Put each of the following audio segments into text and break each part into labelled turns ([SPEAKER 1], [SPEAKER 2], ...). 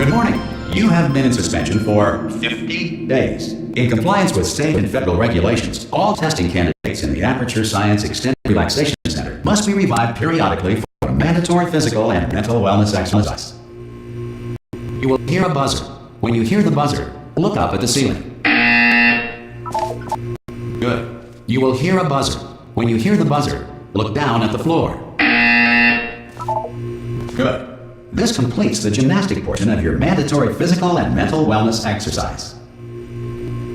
[SPEAKER 1] Good morning. You have been in suspension for 50 days. In compliance with state and federal regulations, all testing candidates in the Aperture Science Extended Relaxation Center must be revived periodically for a mandatory physical and mental wellness exercise. You will hear a buzzer. When you hear the buzzer, look up at the ceiling. Good. You will hear a buzzer. When you hear the buzzer, look down at the floor. Good. This completes the gymnastic portion of your mandatory physical and mental wellness exercise.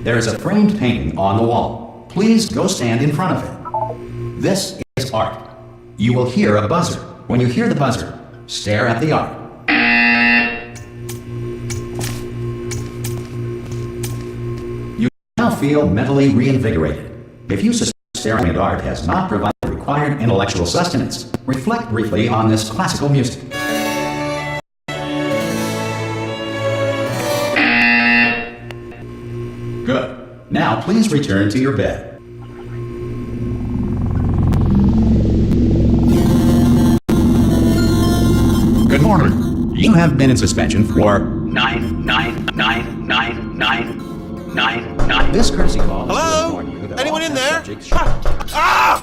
[SPEAKER 1] There is a framed painting on the wall. Please go stand in front of it. This is art. You will hear a buzzer. When you hear the buzzer, stare at the art. You now feel mentally reinvigorated. If you suspect staring at art has not provided required intellectual sustenance, reflect briefly on this classical music. Good. Now please return to your bed. Good morning. You have been in suspension for 9. This courtesy call.
[SPEAKER 2] Hello? Anyone in there?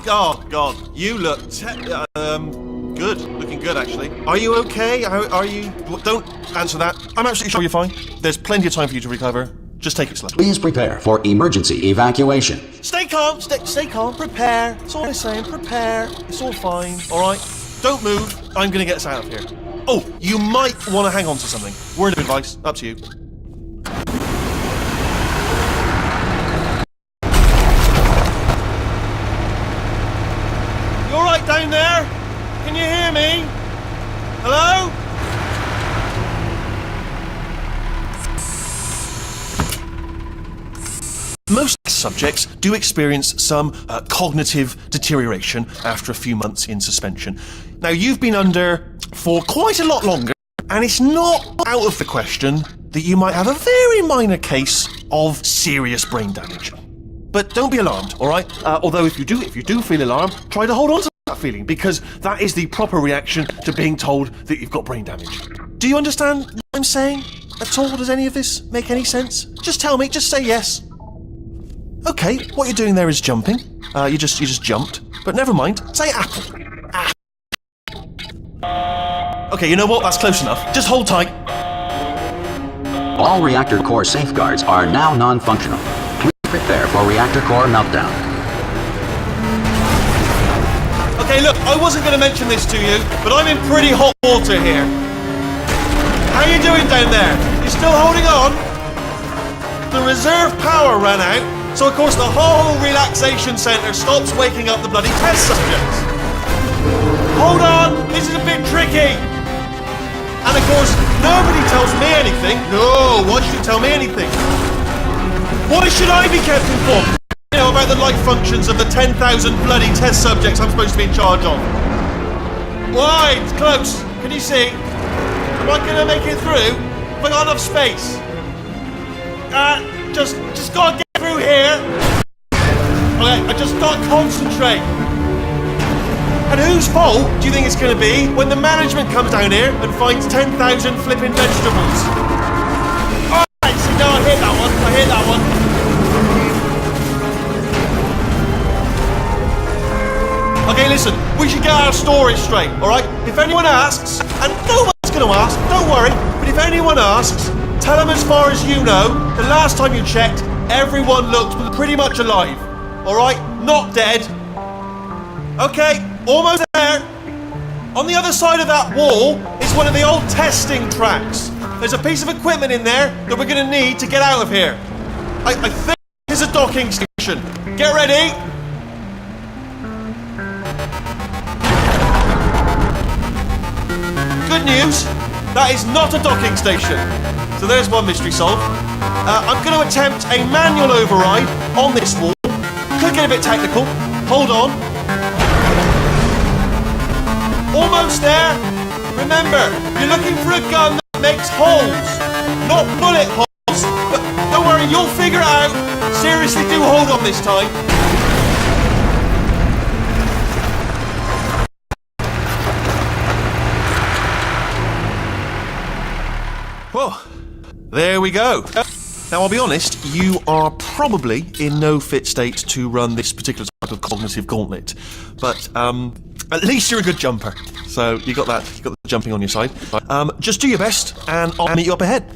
[SPEAKER 2] God. You look good. Looking good, actually. Are you okay? Are you... Don't answer that. I'm absolutely sure you're fine. There's plenty of time for you to recover. Just take it slow.
[SPEAKER 1] Please prepare for emergency evacuation.
[SPEAKER 2] Stay calm. Stay calm. Prepare. That's all I'm saying. Prepare. It's all fine. All right? Don't move. I'm going to get us out of here. Oh, you might want to hang on to something. Word of advice. Up to you. You all right down there? Can you hear me? Hello? Most subjects do experience some cognitive deterioration after a few months in suspension. Now, you've been under for quite a lot longer, and it's not out of the question that you might have a very minor case of serious brain damage. But don't be alarmed, all right? Although if you do feel alarmed, try to hold on to that feeling, because that is the proper reaction to being told that you've got brain damage. Do you understand what I'm saying at all? Does any of this make any sense? Just tell me, just say yes. Okay, what you're doing there is jumping. You just jumped. But never mind. Say apple. Okay, you know what? That's close enough. Just hold tight.
[SPEAKER 1] All reactor core safeguards are now non-functional. Please prepare for reactor core meltdown.
[SPEAKER 2] Okay, look, I wasn't going to mention this to you, but I'm in pretty hot water here. How you doing down there? You still holding on? The reserve power ran out. So, of course, the whole relaxation centre stops waking up the bloody test subjects. Hold on, this is a bit tricky. And, of course, nobody tells me anything. No, why should you tell me anything? Why should I be kept informed? You know, about the life functions of the 10,000 bloody test subjects I'm supposed to be in charge of. Why? It's close. Can you see? Am I going to make it through? Have I got enough space? Just gotta get through here. Okay, I just gotta concentrate. And whose fault do you think it's gonna be when the management comes down here and finds 10,000 flipping vegetables? Alright, see, no, I hear that one. Okay, listen, we should get our story straight, alright? If anyone asks, and no one's gonna ask, don't worry, but if anyone asks, tell them as far as you know, the last time you checked, everyone looked pretty much alive. Alright? Not dead. Okay, almost there. On the other side of that wall is one of the old testing tracks. There's a piece of equipment in there that we're going to need to get out of here. I think it's a docking station. Get ready. Good news, that is not a docking station. So there's one mystery solved. I'm going to attempt a manual override on this wall. Could get a bit technical. Hold on. Almost there. Remember, you're looking for a gun that makes holes, not bullet holes. But don't worry, you'll figure it out. Seriously, do hold on this time. Well, there we go. Now, I'll be honest, you are probably in no fit state to run this particular type of cognitive gauntlet, but at least you're a good jumper. So you got the jumping on your side. Just do your best, and I'll meet you up ahead.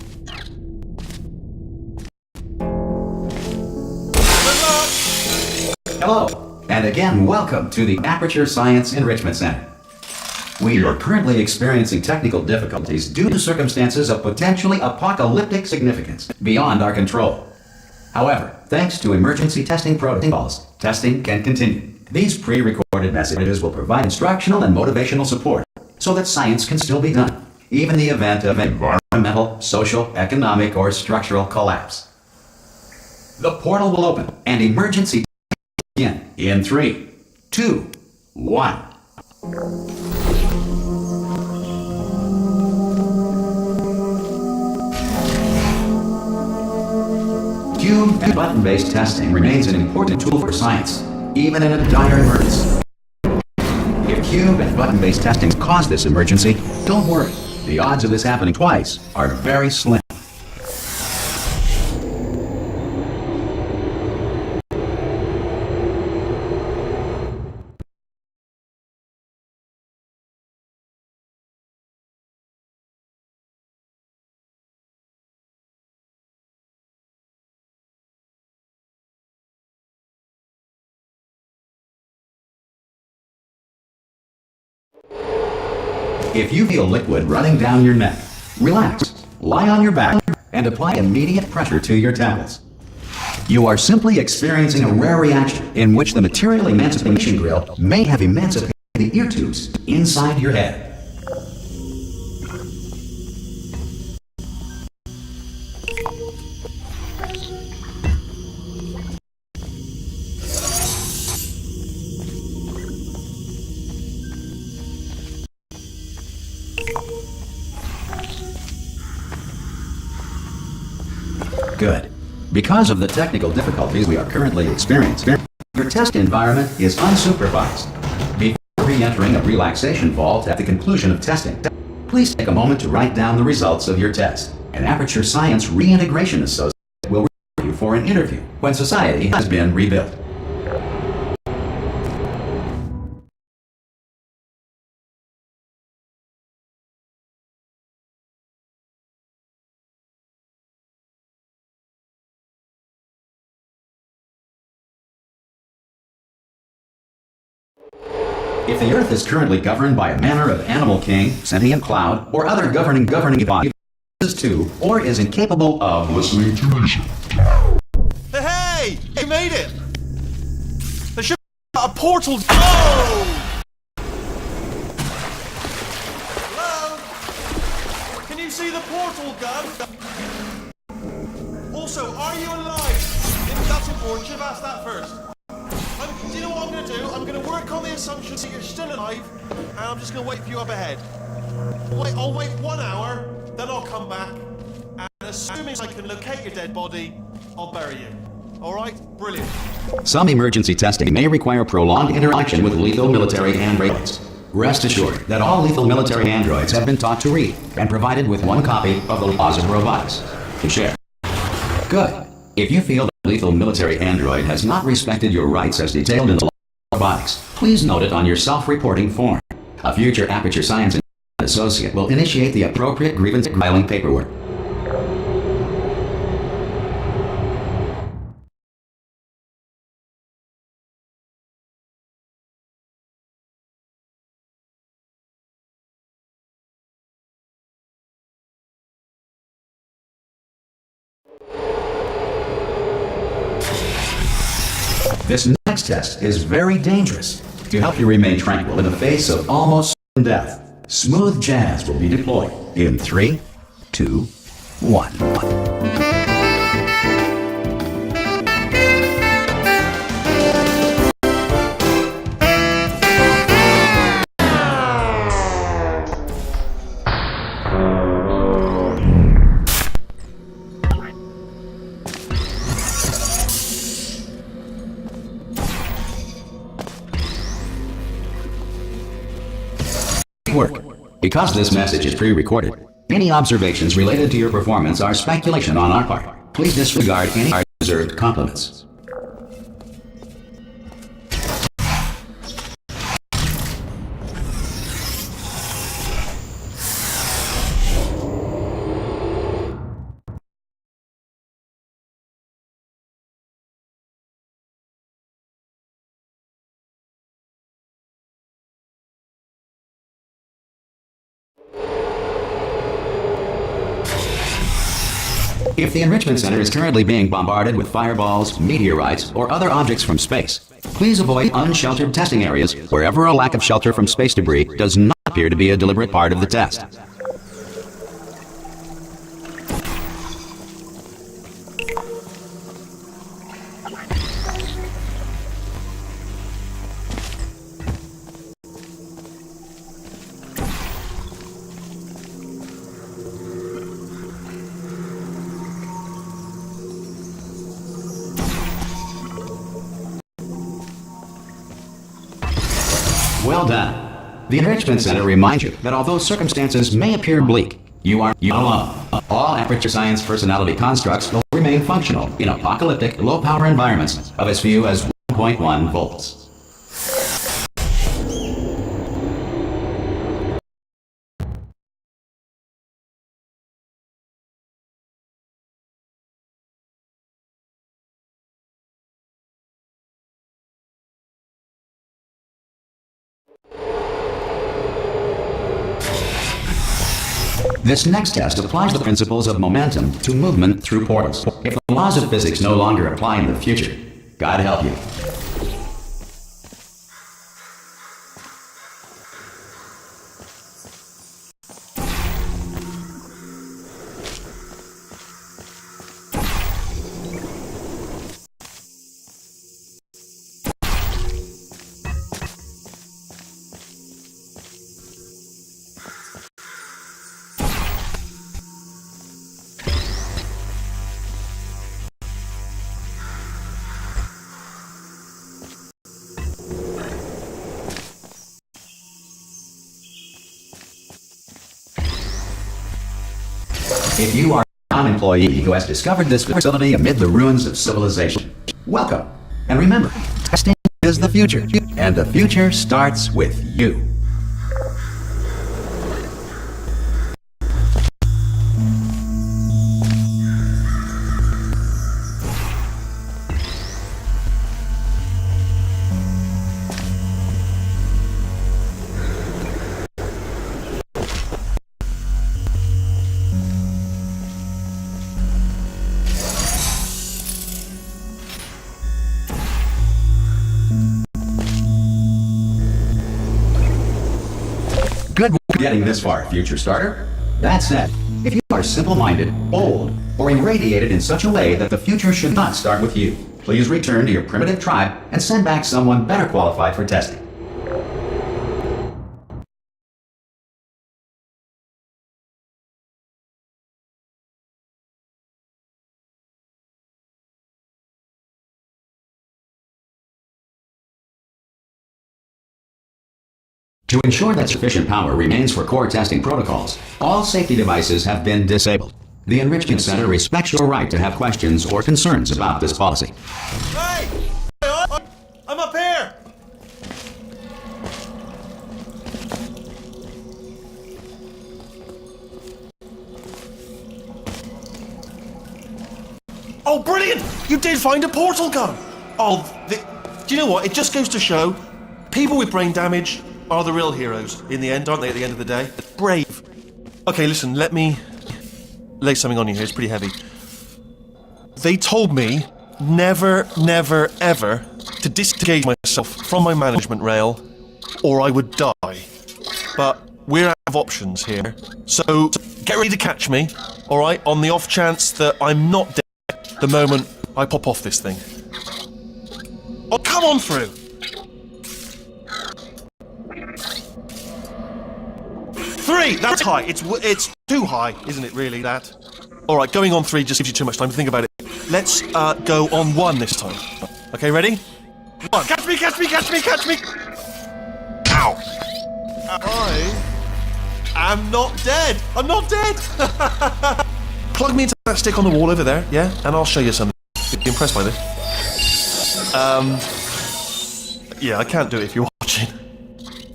[SPEAKER 1] Hello, and again, welcome to the Aperture Science Enrichment Center. We are currently experiencing technical difficulties due to circumstances of potentially apocalyptic significance beyond our control. However, thanks to emergency testing protocols, testing can continue. These pre-recorded messages will provide instructional and motivational support so that science can still be done, even in the event of environmental, social, economic, or structural collapse. The portal will open and emergency begin in 3, 2, 1. Cube and button-based testing remains an important tool for science, even in a dire emergency. If cube and button-based testing caused this emergency, don't worry. The odds of this happening twice are very slim. If you feel liquid running down your neck, relax, lie on your back, and apply immediate pressure to your temples. You are simply experiencing a rare reaction in which the material emancipation grill may have emancipated the ear tubes inside your head. Good. Because of the technical difficulties we are currently experiencing, your test environment is unsupervised. Before re-entering a relaxation vault at the conclusion of testing, please take a moment to write down the results of your test. An Aperture Science Reintegration Associate will refer you for an interview when society has been rebuilt. If the Earth is currently governed by a manner of animal king, sentient cloud, or other governing body, to, or is incapable of listening to reason.
[SPEAKER 2] Hey! You made it! There should be a portal. Oh! Hello? Can you see the portal gun? Also, are you alive? If that's important, you should have asked that first. Do you know what I'm going to do? I'm going to work on the assumption that you're still alive, and I'm just going to wait for you up ahead. I'll wait 1 hour, then I'll come back, and assuming I can locate your dead body, I'll bury you. Alright? Brilliant.
[SPEAKER 1] Some emergency testing may require prolonged interaction with lethal military androids. Rest assured that all lethal military androids have been taught to read and provided with 1 copy of the laws of robotics to share. Good. If you feel that lethal military android has not respected your rights as detailed in the law of robotics, please note it on your self-reporting form. A future Aperture Science Associate will initiate the appropriate grievance filing paperwork. This next test is very dangerous. To help you remain tranquil in the face of almost certain death, smooth jazz will be deployed in 3, 2, 1. Work. Because this message is pre-recorded, Any observations related to your performance are speculation on our part. Please disregard any reserved compliments. If the Enrichment Center is currently being bombarded with fireballs, meteorites, or other objects from space, please avoid unsheltered testing areas wherever a lack of shelter from space debris does not appear to be a deliberate part of the test. Well done. The Enrichment Center reminds you that although circumstances may appear bleak, you are alone. All Aperture Science personality constructs will remain functional in apocalyptic, low-power environments of as few as 1.1 volts. This next test applies the principles of momentum to movement through portals. If the laws of physics no longer apply in the future, God help you. If you are an employee who has discovered this facility amid the ruins of civilization, welcome. And remember, testing is the future, and the future starts with you. Good work getting this far, future starter. That said, if you are simple-minded, bold, or irradiated in such a way that the future should not start with you, please return to your primitive tribe and send back someone better qualified for testing. To ensure that sufficient power remains for core testing protocols, all safety devices have been disabled. The Enrichment Center respects your right to have questions or concerns about this policy.
[SPEAKER 2] Hey! I'm up here! Oh, brilliant! You did find a portal gun! Do you know what? It just goes to show, people with brain damage are the real heroes in the end, aren't they, at the end of the day? Brave. Okay, listen, let me lay something on you here. It's pretty heavy. They told me never, never, ever to disengage myself from my management rail or I would die. But we're out of options here. So get ready to catch me, alright, on the off chance that I'm not dead the moment I pop off this thing. Oh, come on through! 3! That's high. It's too high, isn't it, really, that? Alright, going on 3 just gives you too much time to think about it. Let's go on 1 this time. Okay, ready? 1. Catch me, catch me, catch me, catch me! Ow! I am not dead. I'm not dead. Plug me into that stick on the wall over there, yeah? And I'll show you something. You'd be impressed by this. Yeah, I can't do it if you're watching.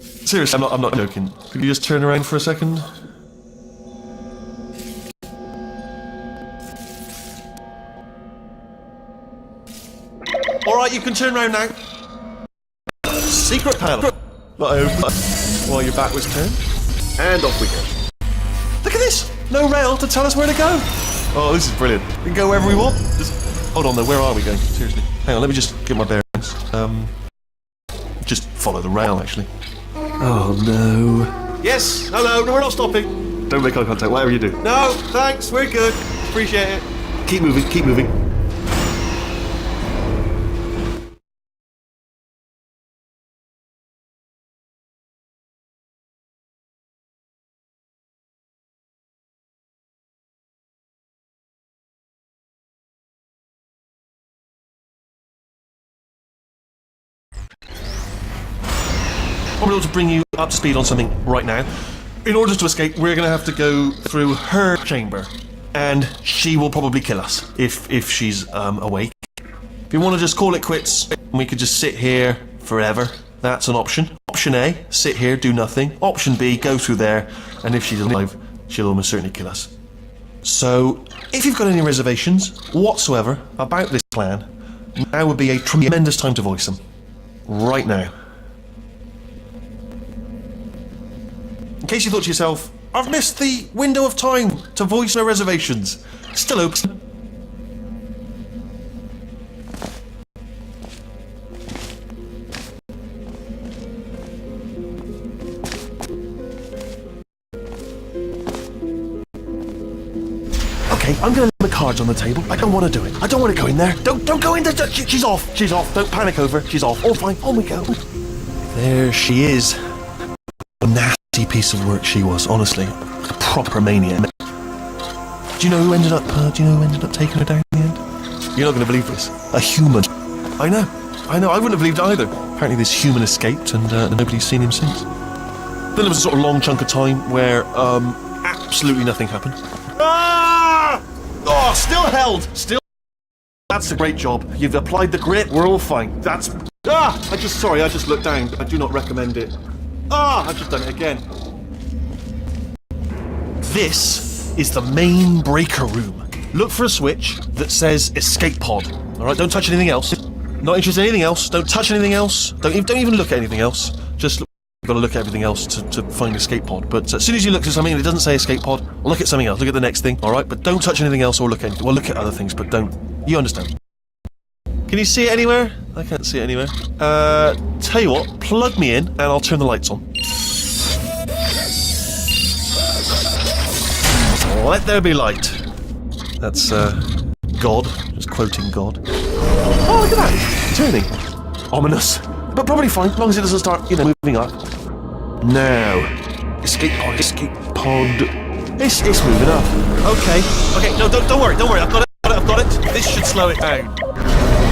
[SPEAKER 2] Seriously, I'm not joking. Could you just turn around for a second? Alright, you can turn around now. Secret panel. While your back was turned. And off we go. Look at this! No rail to tell us where to go! Oh, this is brilliant. We can go wherever we want. Just hold on though, where are we going? Seriously. Hang on, let me just get my bearings. Just follow the rail, actually. Oh no. Yes, hello, no, we're not stopping. Don't make eye contact, whatever you do. No, thanks, we're good. Appreciate it. Keep moving, keep moving. I'm able to bring you up to speed on something right now. In order to escape, we're going to have to go through her chamber, and she will probably kill us if she's awake. If you want to just call it quits, we could just sit here forever. That's an option. Option A, sit here, do nothing. Option B, go through there, and if she's alive, she'll almost certainly kill us. So, if you've got any reservations whatsoever about this plan, now would be a tremendous time to voice them. Right now. In case you thought to yourself, I've missed the window of time to voice my reservations. Still open. Okay, I'm gonna leave the cards on the table. I don't want to do it. I don't want to go in there. Don't go in there. She's off. She's off. Don't panic over. She's off. All fine. On we go. There she is. A nasty piece of work she was, honestly. A proper maniac. Do you know who ended up taking her down in the end? You're not going to believe this. A human. I know. I wouldn't have believed it either. Apparently this human escaped and nobody's seen him since. Then there was a sort of long chunk of time where absolutely nothing happened. Ah! Oh, still held. Still. That's a great job. You've applied the grit. We're all fine. That's. I just looked down. I do not recommend it. I've just done it again. This is the main breaker room. Look for a switch that says escape pod. Alright, don't touch anything else. Not interested in anything else. Don't touch anything else. Don't even look at anything else. Just look. You've got to look at everything else to find escape pod. But as soon as you look at something and it doesn't say escape pod, look at something else. Look at the next thing. Alright, but don't touch anything else or look at anything. Well, look at other things, but don't. You understand. Can you see it anywhere? I can't see it anywhere. Tell you what, plug me in and I'll turn the lights on. Let there be light. That's, God. Just quoting God. Oh, look at that. Turning. Ominous. But probably fine, as long as it doesn't start, moving up. Now. Escape pod. It's moving up. Okay, no, don't worry. I've got it. This should slow it down.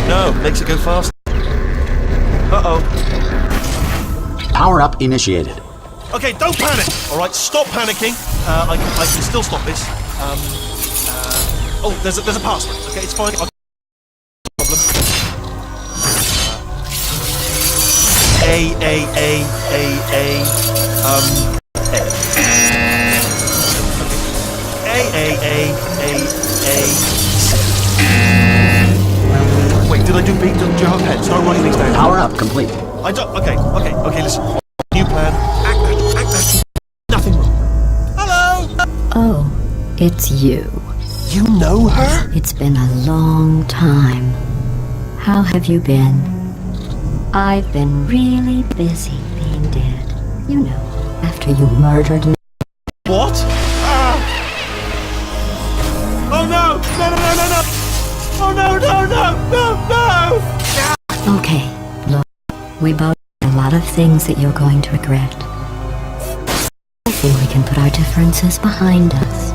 [SPEAKER 2] No, makes it go fast. Uh-oh.
[SPEAKER 1] Power up initiated.
[SPEAKER 2] Okay, don't panic. All right, stop panicking. I can still stop this. Oh, there's a password. Okay, it's fine. No problem. Wait, did I do beat? Do you have a pen? Start writing things down.
[SPEAKER 1] Power up complete.
[SPEAKER 2] I don't. Okay. Listen. New plan. Act natural. Nothing wrong. Hello.
[SPEAKER 3] Oh, it's you.
[SPEAKER 2] You know her?
[SPEAKER 3] It's been a long time. How have you been? I've been really busy being dead. You know, after you murdered me.
[SPEAKER 2] What? Oh no! No! Oh no!
[SPEAKER 3] Okay, look, we both have a lot of things that you're going to regret. I think we can put our differences behind us.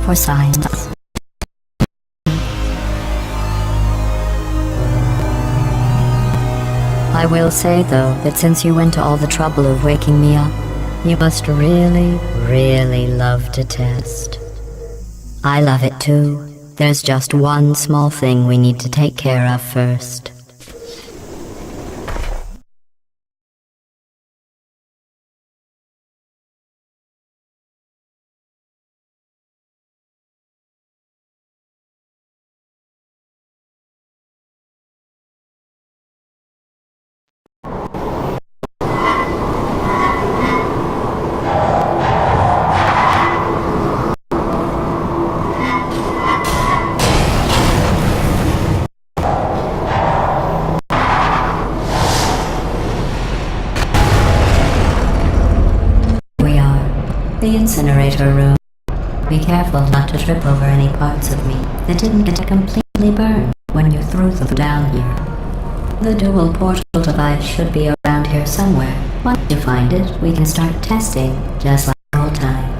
[SPEAKER 3] For science. I will say, though, that since you went to all the trouble of waking me up, you must really, really love to test. I love it too. There's just one small thing we need to take care of first. We are the incinerator room. Be careful not to trip over any parts of me that didn't get completely burned when you threw them down here. The dual portal device should be around here somewhere. Once you find it, we can start testing, just like old time.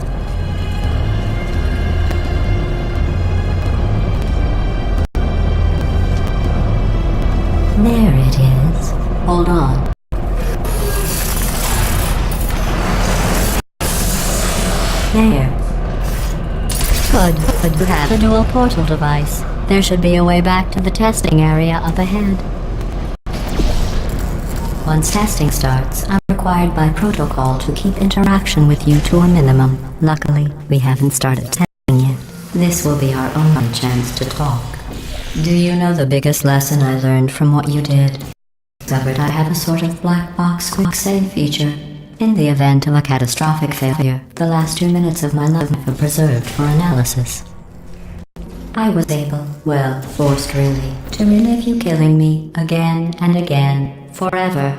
[SPEAKER 3] There it is. Hold on. There. Good. You have the dual portal device. There should be a way back to the testing area up ahead. Once testing starts, I'm required by protocol to keep interaction with you to a minimum. Luckily, we haven't started testing yet. This will be our only chance to talk. Do you know the biggest lesson I learned from what you did? Discovered I have a sort of black box quick save feature. In the event of a catastrophic failure, the last 2 minutes of my life are preserved for analysis. I was able, well, forced really, to relive you killing me again and again, forever.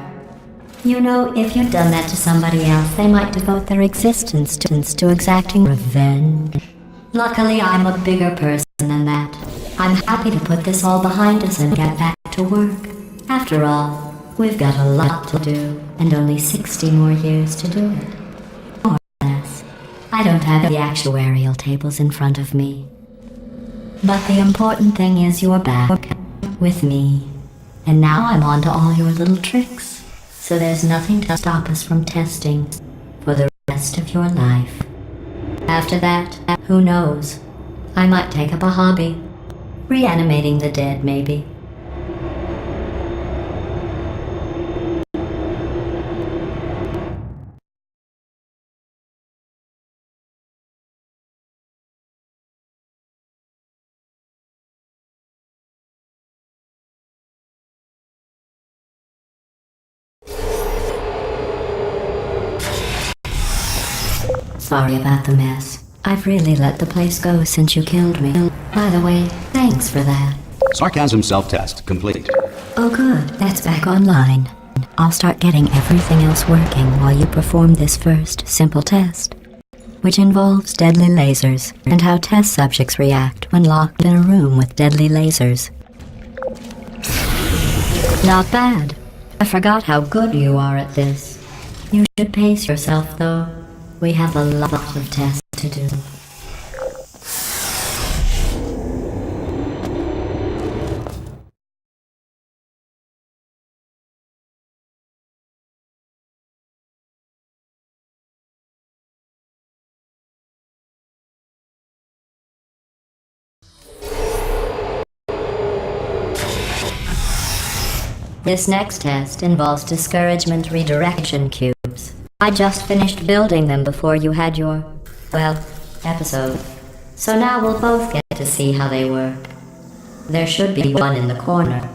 [SPEAKER 3] You know, if you'd done that to somebody else, they might devote their existence to exacting revenge. Luckily, I'm a bigger person than that. I'm happy to put this all behind us and get back to work. After all, we've got a lot to do, and only 60 more years to do it. More or less. I don't have the actuarial tables in front of me. But the important thing is you're back, with me. And now I'm on to all your little tricks. So there's nothing to stop us from testing for the rest of your life. After that, who knows? I might take up a hobby. Reanimating the dead, maybe. Sorry about the mess. I've really let the place go since you killed me. By the way, thanks for that.
[SPEAKER 1] Sarcasm self-test complete.
[SPEAKER 3] Oh good, that's back online. I'll start getting everything else working while you perform this first, simple test, which involves deadly lasers and how test subjects react when locked in a room with deadly lasers. Not bad. I forgot how good you are at this. You should pace yourself, though. We have a lot of tests to do. This next test involves discouragement redirection cubes. I just finished building them before you had your, well, episode. So now we'll both get to see how they work. There should be one in the corner.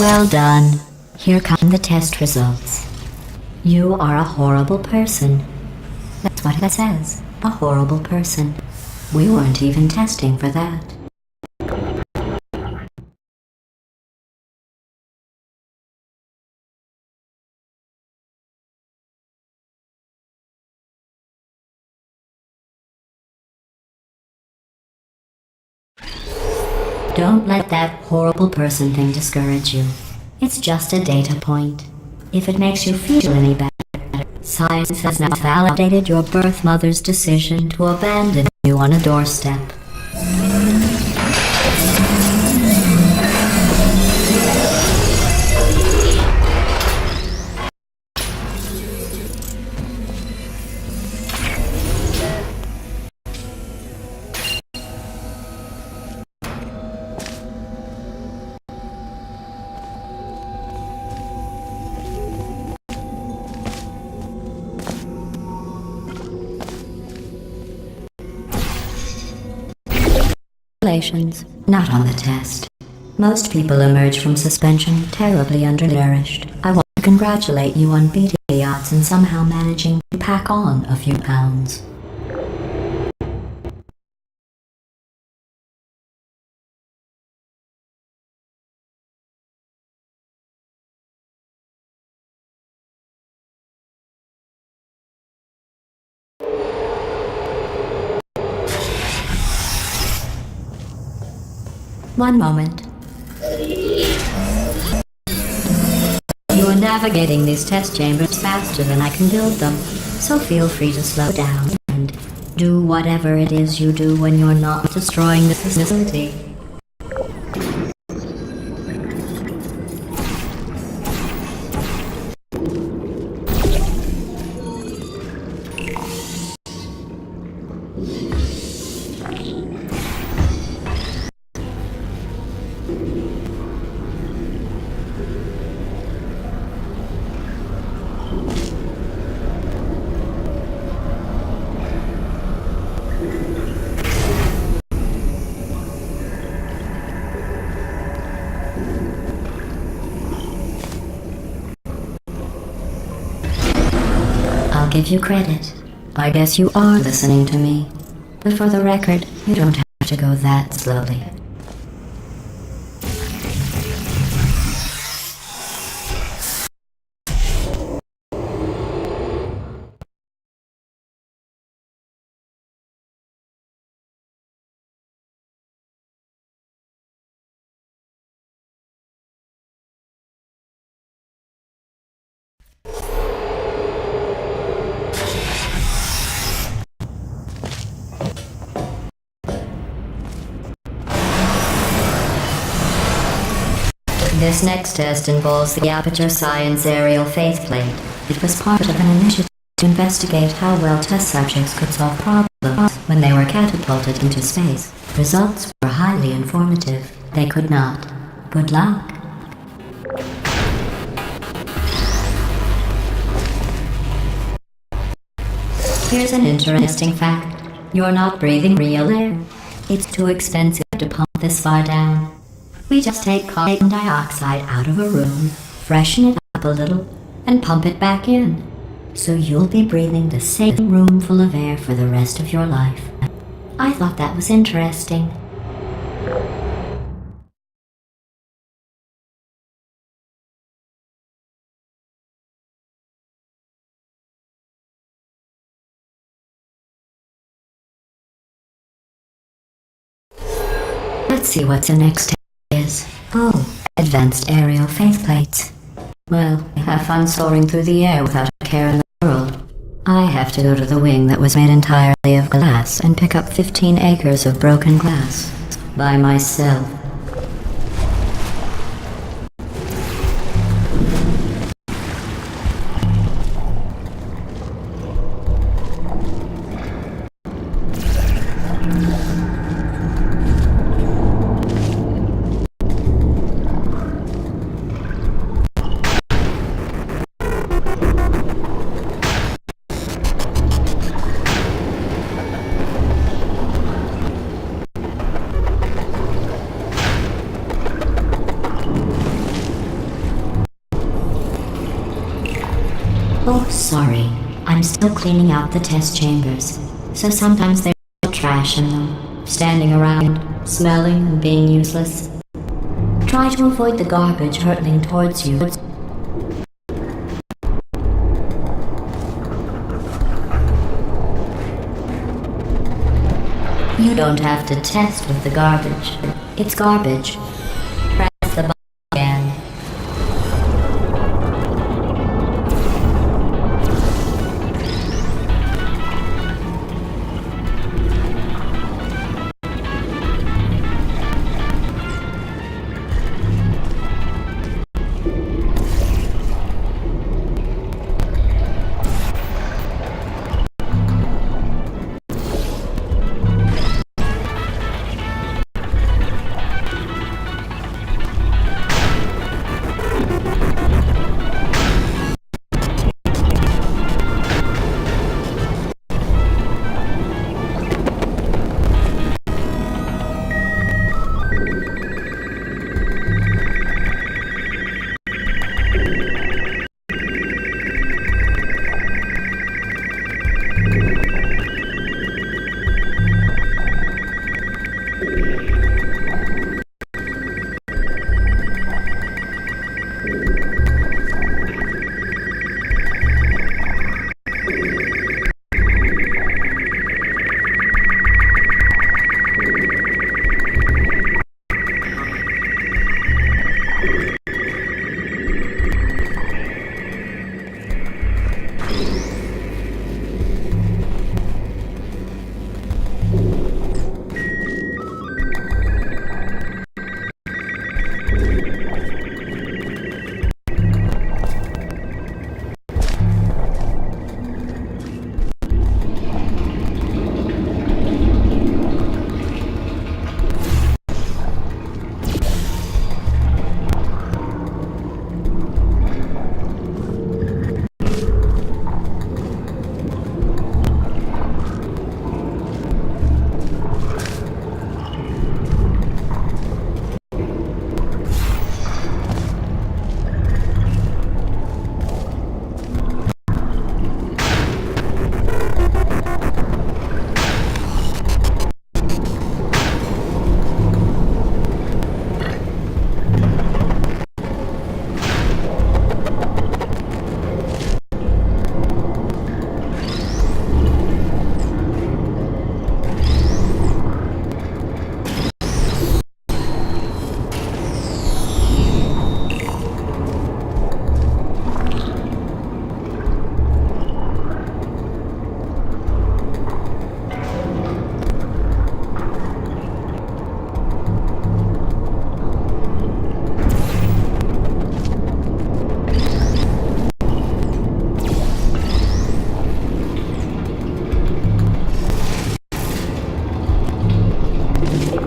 [SPEAKER 3] Well done. Here come the test results. You are a horrible person. That's what it says. A horrible person. We weren't even testing for that. Don't let that horrible person thing discourage you. It's just a data point. If it makes you feel any better, science has now validated your birth mother's decision to abandon you on a doorstep. Congratulations, not on the test. Most people emerge from suspension terribly undernourished. I want to congratulate you on beating the odds and somehow managing to pack on a few pounds. One moment. You are navigating these test chambers faster than I can build them, so feel free to slow down and do whatever it is you do when you're not destroying the facility. I'll give you credit. I guess you are listening to me. But for the record, you don't have to go that slowly. This next test involves the Aperture Science Aerial Faceplate. It was part of an initiative to investigate how well test subjects could solve problems when they were catapulted into space. Results were highly informative. They could not. Good luck. Here's an interesting fact. You're not breathing real air. It's too expensive to pump this far down. We just take carbon dioxide out of a room, freshen it up a little, and pump it back in. So you'll be breathing the same room full of air for the rest of your life. I thought that was interesting. Let's see what the next step is. Oh, advanced aerial faceplates. Well, have fun soaring through the air without a care in the world. I have to go to the wing that was made entirely of glass and pick up 15 acres of broken glass. By myself. Oh, sorry. I'm still cleaning out the test chambers. So sometimes there's trash in them, standing around, smelling and being useless. Try to avoid the garbage hurtling towards you. You don't have to test with the garbage. It's garbage. Press the button again.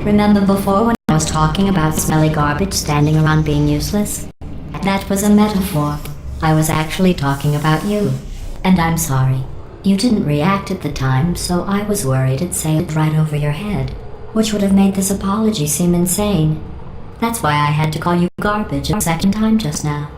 [SPEAKER 3] Remember before when I was talking about smelly garbage standing around being useless? That was a metaphor. I was actually talking about you. And I'm sorry. You didn't react at the time, so I was worried it'd sailed right over your head, which would have made this apology seem insane. That's why I had to call you garbage a second time just now.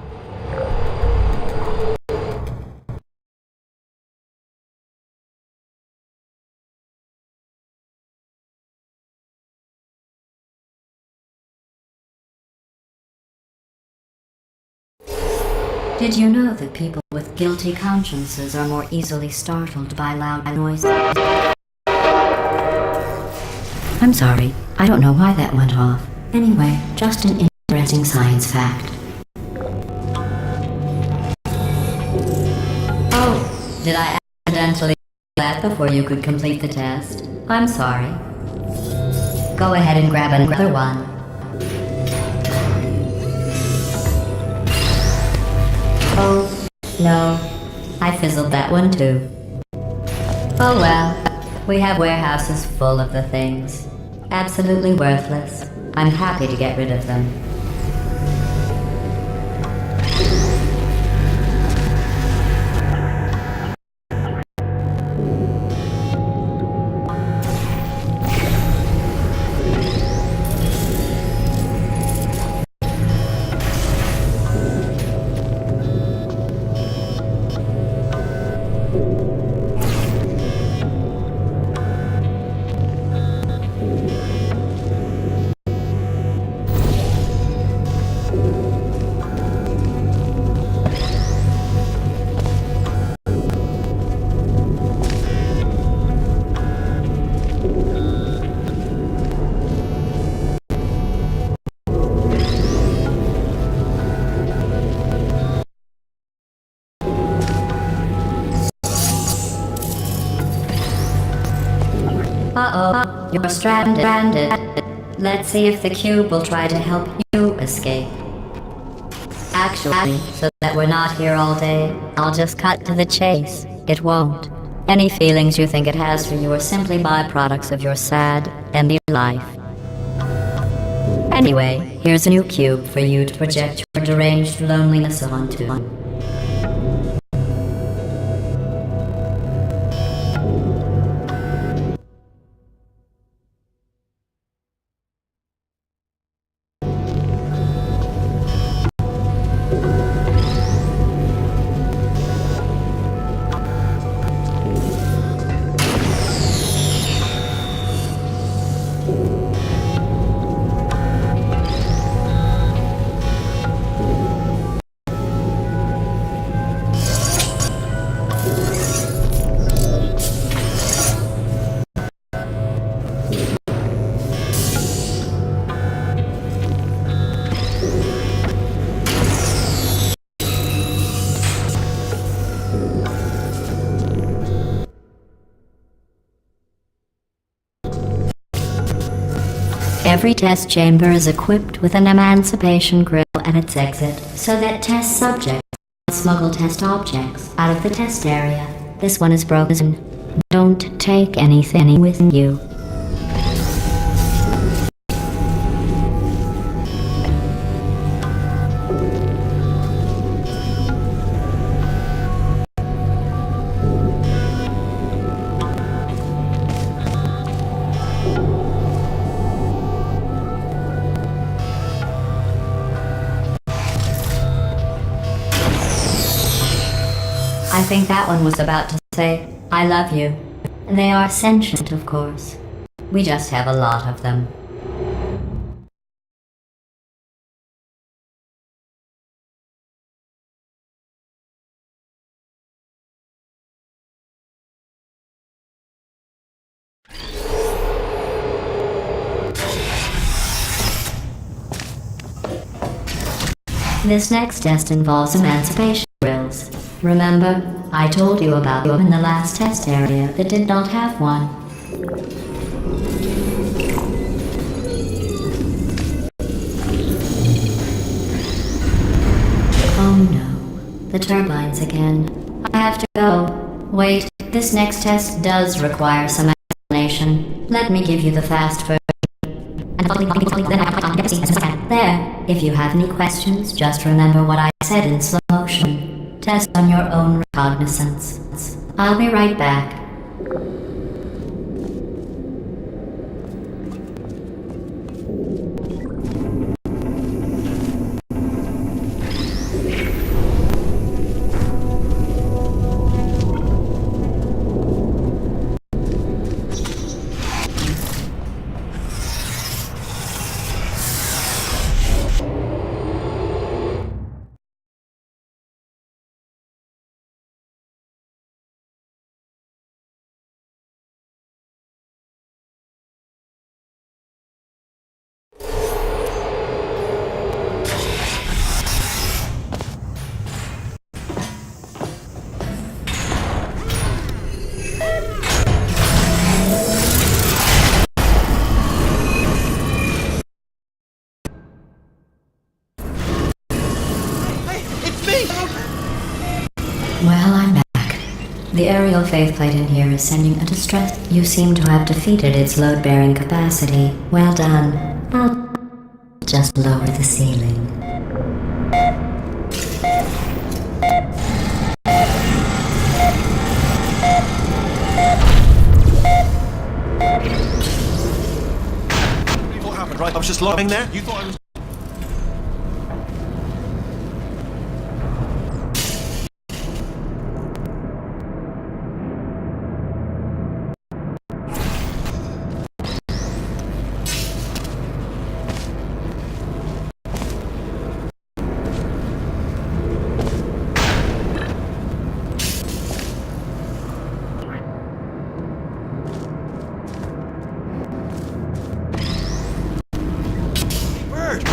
[SPEAKER 3] Did you know that people with guilty consciences are more easily startled by loud noises? I'm sorry, I don't know why that went off. Anyway, just an interesting science fact. Oh, did I accidentally do that before you could complete the test? I'm sorry. Go ahead and grab another one. Oh, no. I fizzled that one too. Oh well. We have warehouses full of the things. Absolutely worthless. I'm happy to get rid of them. Uh-oh, you're stranded. Let's see if the cube will try to help you escape. Actually, so that we're not here all day, I'll just cut to the chase. It won't. Any feelings you think it has for you are simply byproducts of your sad, empty life. Anyway, here's a new cube for you to project your deranged loneliness onto. Every test chamber is equipped with an emancipation grill at its exit, so that test subjects can smuggle test objects out of the test area. This one is broken. Don't take anything with you. I think that one was about to say, I love you. They are sentient, of course. We just have a lot of them. This next test involves emancipation grills. Remember, I told you about them in the last test area that did not have one. Oh no, the turbines again. I have to go. Wait, this next test does require some explanation. Let me give you the fast version. There, if you have any questions, just remember what I said in slow motion. Test on your own recognizance. I'll be right back. Well, I'm back. The aerial faceplate in here is sending a distress. You seem to have defeated its load-bearing capacity. Well done. I'll just lower the ceiling.
[SPEAKER 2] What happened, right? I was just lying there. You thought I was... Bird,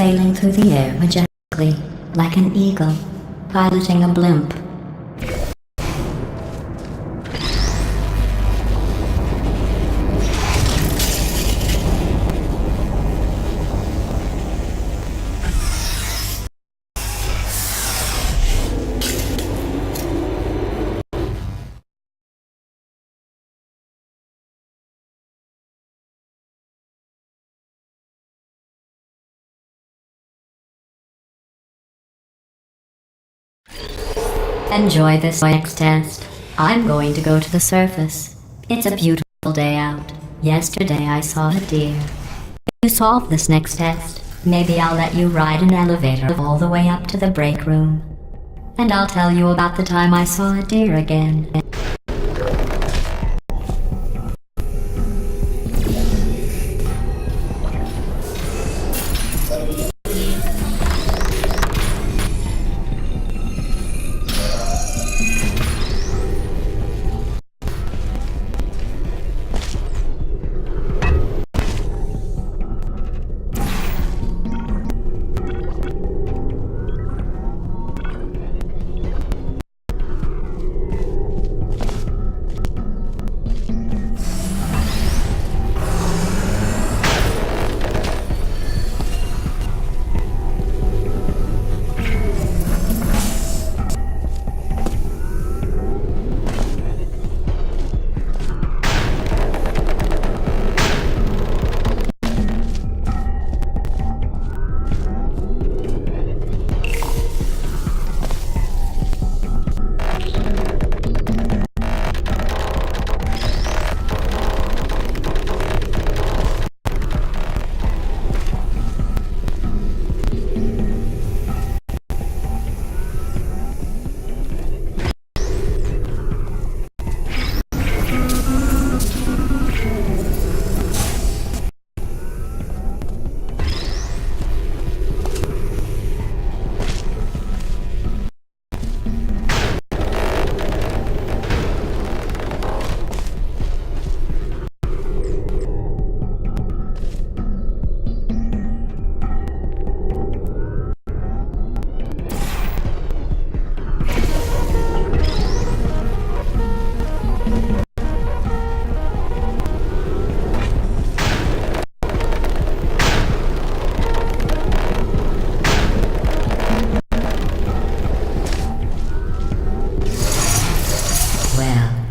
[SPEAKER 3] sailing through the air majestically, like an eagle, piloting a blimp. Enjoy this next test. I'm going to go to the surface. It's a beautiful day out. Yesterday I saw a deer. If you solve this next test, maybe I'll let you ride an elevator all the way up to the break room. And I'll tell you about the time I saw a deer again.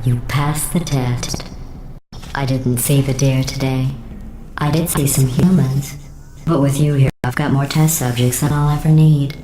[SPEAKER 3] You passed the test. I didn't see the deer today. I did see some humans. But with you here, I've got more test subjects than I'll ever need.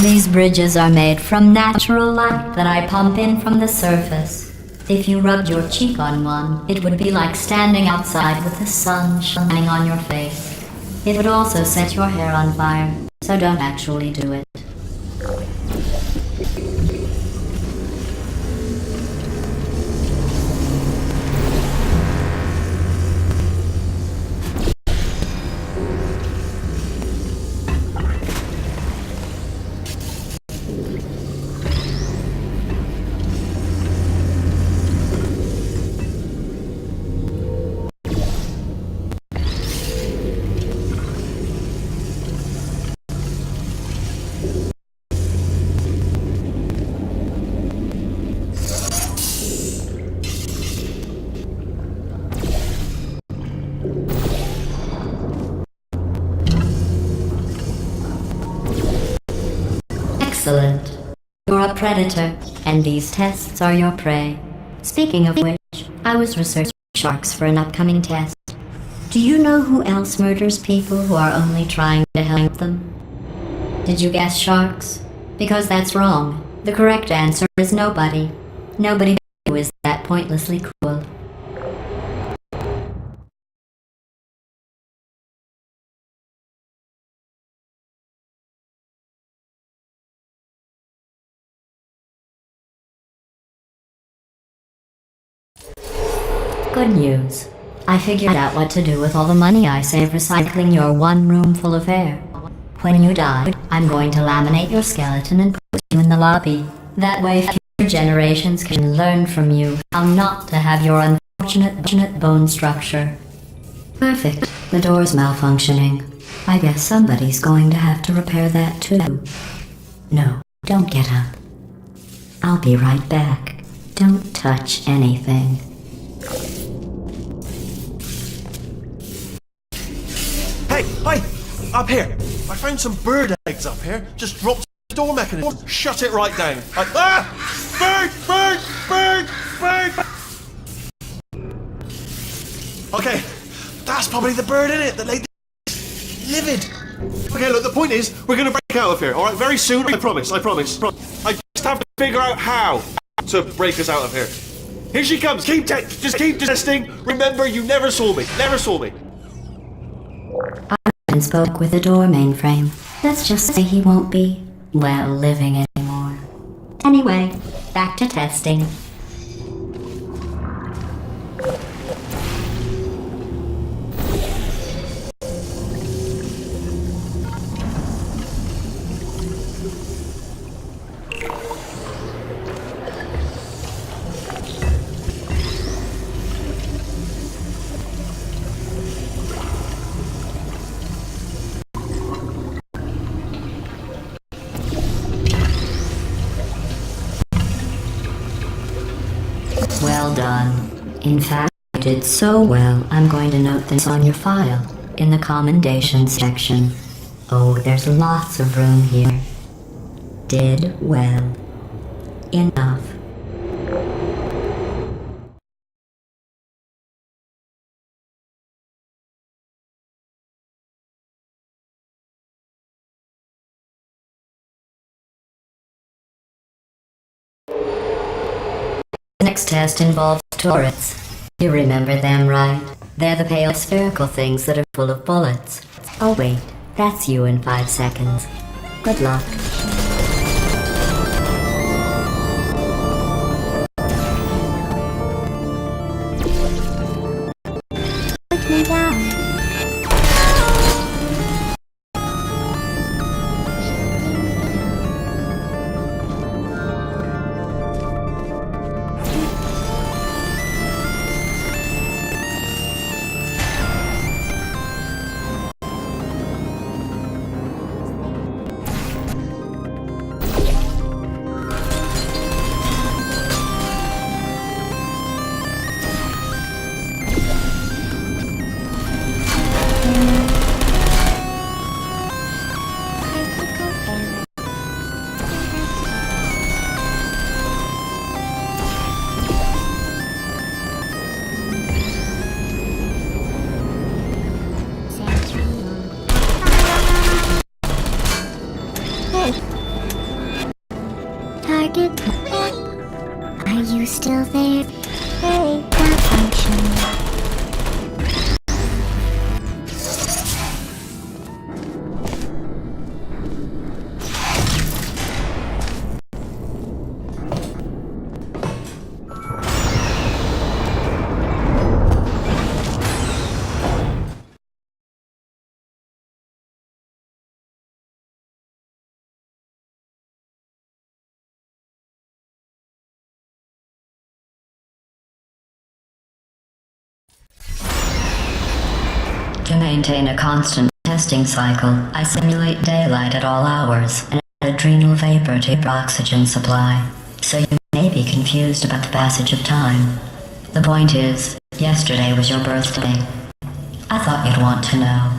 [SPEAKER 3] These bridges are made from natural light that I pump in from the surface. If you rubbed your cheek on one, it would be like standing outside with the sun shining on your face. It would also set your hair on fire, so don't actually do it. Excellent. You're a predator, and these tests are your prey. Speaking of which, I was researching sharks for an upcoming test. Do you know who else murders people who are only trying to help them? Did you guess sharks? Because that's wrong. The correct answer is nobody. Nobody who is that pointlessly cruel. Good news. I figured out what to do with all the money I save recycling your one room full of air. When you die, I'm going to laminate your skeleton and put you in the lobby. That way future generations can learn from you how not to have your unfortunate bone structure. Perfect. The door's malfunctioning. I guess somebody's going to have to repair that too. No, don't get up. I'll be right back. Don't touch anything.
[SPEAKER 2] Hey, hi! Up here! I found some bird eggs up here. Just dropped the door mechanism. Shut it right down. Bird! Bird! Bird! Bird! Okay, that's probably the bird in it that laid livid. Okay, look, the point is, we're gonna break out of here, alright? Very soon, I promise. I just have to figure out how to break us out of here. Here she comes, keep testing. Remember, you never saw me.
[SPEAKER 3] I spoke with the door mainframe. Let's just say he won't be, well, living anymore. Anyway, back to testing. Well done. In fact, you did so well, I'm going to note this on your file, in the commendation section. Oh, there's lots of room here. Did well. Enough. The next test involves turrets. You remember them, right? They're the pale spherical things that are full of bullets. Oh wait, that's you in 5 seconds. Good luck. Put me down.
[SPEAKER 4] Target. Are you still there? Hey, malfunction.
[SPEAKER 3] To maintain a constant testing cycle, I simulate daylight at all hours and add adrenal vapor to your oxygen supply, so you may be confused about the passage of time. The point is, yesterday was your birthday. I thought you'd want to know.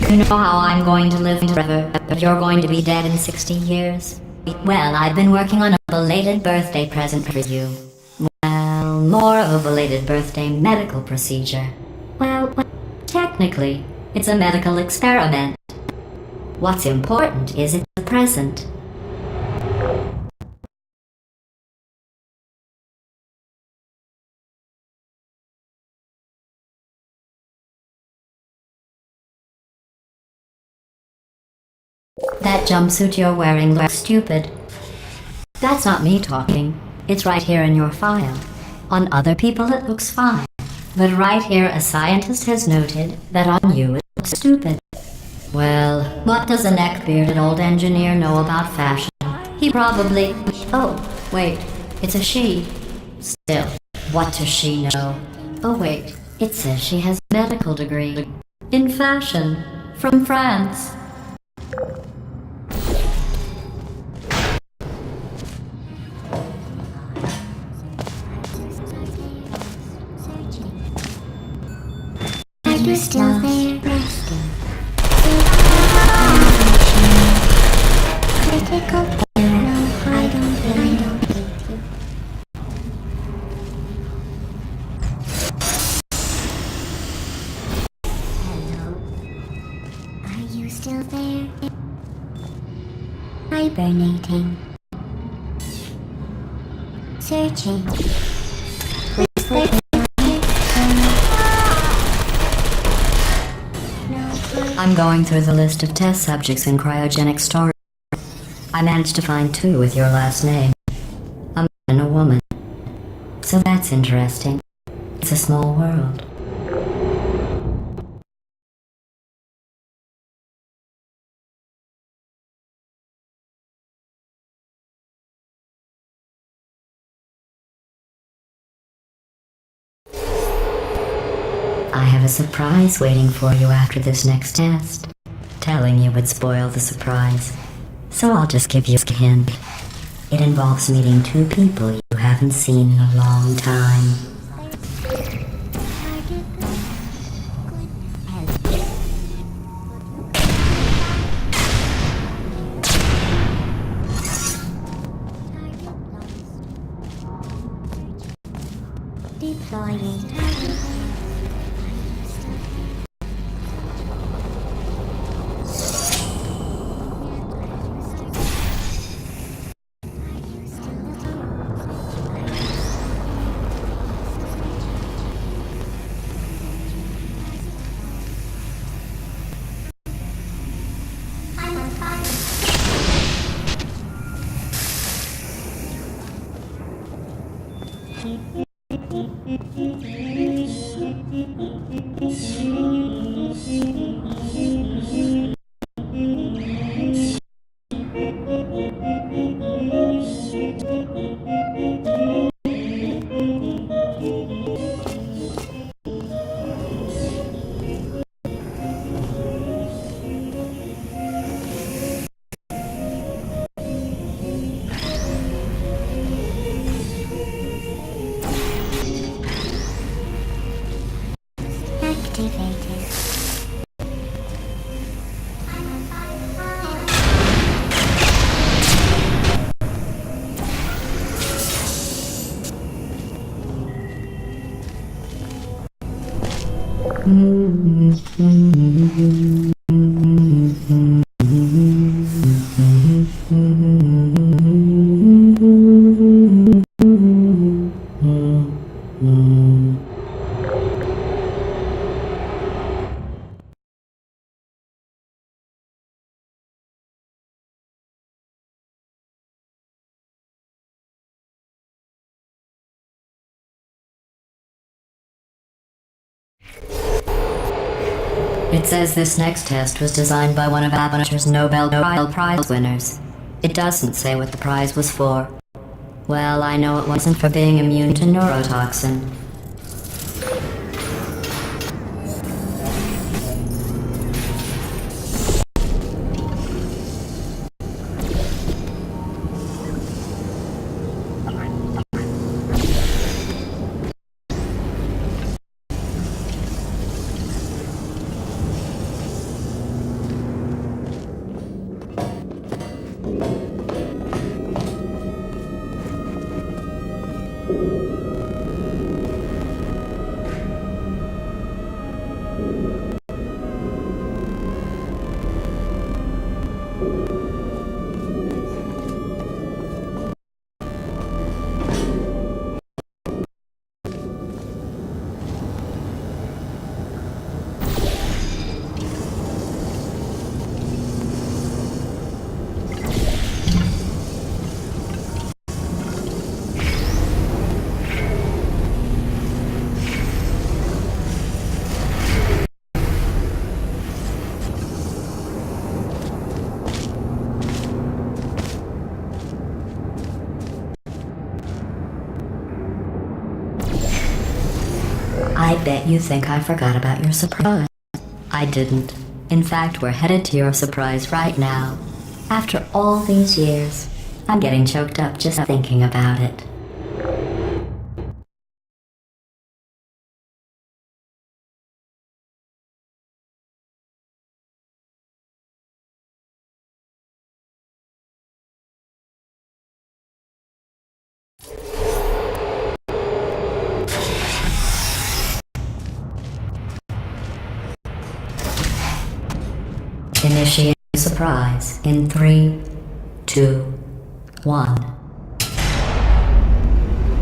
[SPEAKER 3] You know how I'm going to live forever, but you're going to be dead in 60 years? Well, I've been working on a belated birthday present for you. Well, more of a belated birthday medical procedure. Well, technically, it's a medical experiment. What's important is in the present. That jumpsuit you're wearing looks stupid. That's not me talking. It's right here in your file. On other people it looks fine. But right here a scientist has noted that on you it looks stupid. Well, what does a neck-bearded old engineer know about fashion? He probably... Oh, wait, it's a she. Still, what does she know? Oh wait, it says she has a medical degree. In fashion. From France.
[SPEAKER 4] Are you still there? Resting. Critical error. No, I don't hate you. Hello. Are you still there? Hibernating. Searching.
[SPEAKER 3] I'm going through the list of test subjects in cryogenic storage. I managed to find 2 with your last name. A man and a woman. So that's interesting. It's a small world. I have a surprise waiting for you after this next test. Telling you would spoil the surprise. So I'll just give you a hint. It involves meeting 2 people you haven't seen in a long time.
[SPEAKER 4] Deploying. Activated.
[SPEAKER 3] It says this next test was designed by one of Avatar's Nobel Prize winners. It doesn't say what the prize was for. Well, I know it wasn't for being immune to neurotoxin. bet you think I forgot about your surprise. I didn't. In fact, we're headed to your surprise right now. After all these years, I'm getting choked up just thinking about it. Initiate surprise in 3, 2, 1.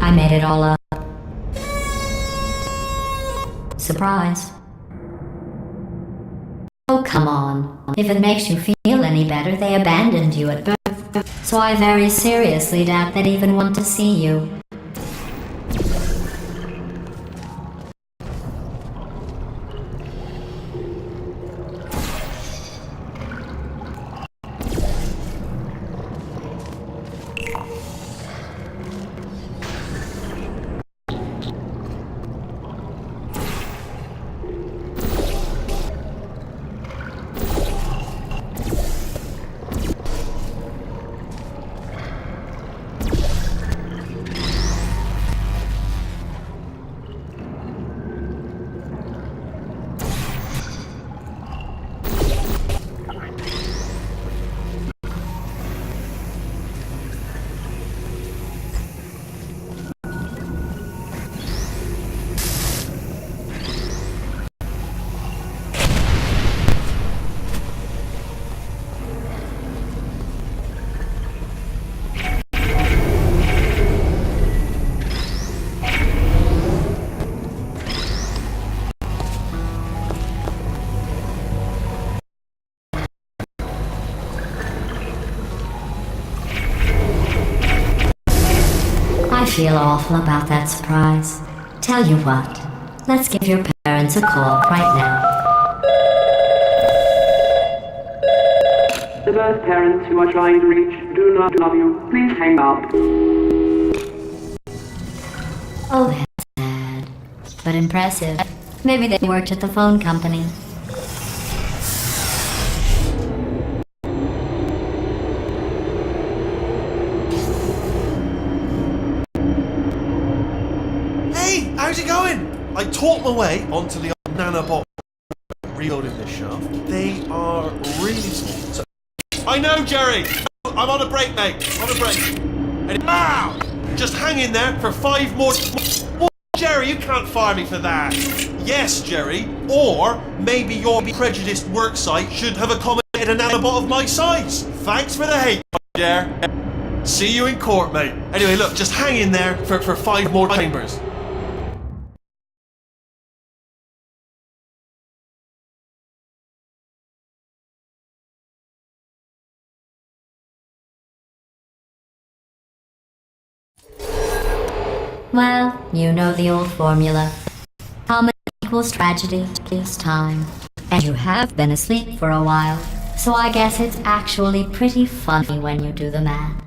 [SPEAKER 3] I made it all up. Surprise. Oh, come on. If it makes you feel any better, they abandoned you at birth. So I very seriously doubt they'd even want to see you. I feel awful about that surprise. Tell you what, let's give your parents a call right now.
[SPEAKER 5] The birth parents you are trying to reach do not love you. Please hang up.
[SPEAKER 3] Oh, that's sad. But impressive. Maybe they worked at the phone company.
[SPEAKER 2] Hey, how's it going? I talked my way onto the nanobot reloading this shaft. They are really small. So I know, Jerry! I'm on a break, mate. On a break. And wow! Just hang in there for 5 more... Well, Jerry, you can't fire me for that. Yes, Jerry. Or maybe your prejudiced worksite should have accommodated a nanobot of my size. Thanks for the hate, Jerry. See you in court, mate. Anyway, look, just hang in there for 5 more chambers.
[SPEAKER 3] Well, you know the old formula. Comedy equals tragedy equals time. And you have been asleep for a while, so I guess it's actually pretty funny when you do the math.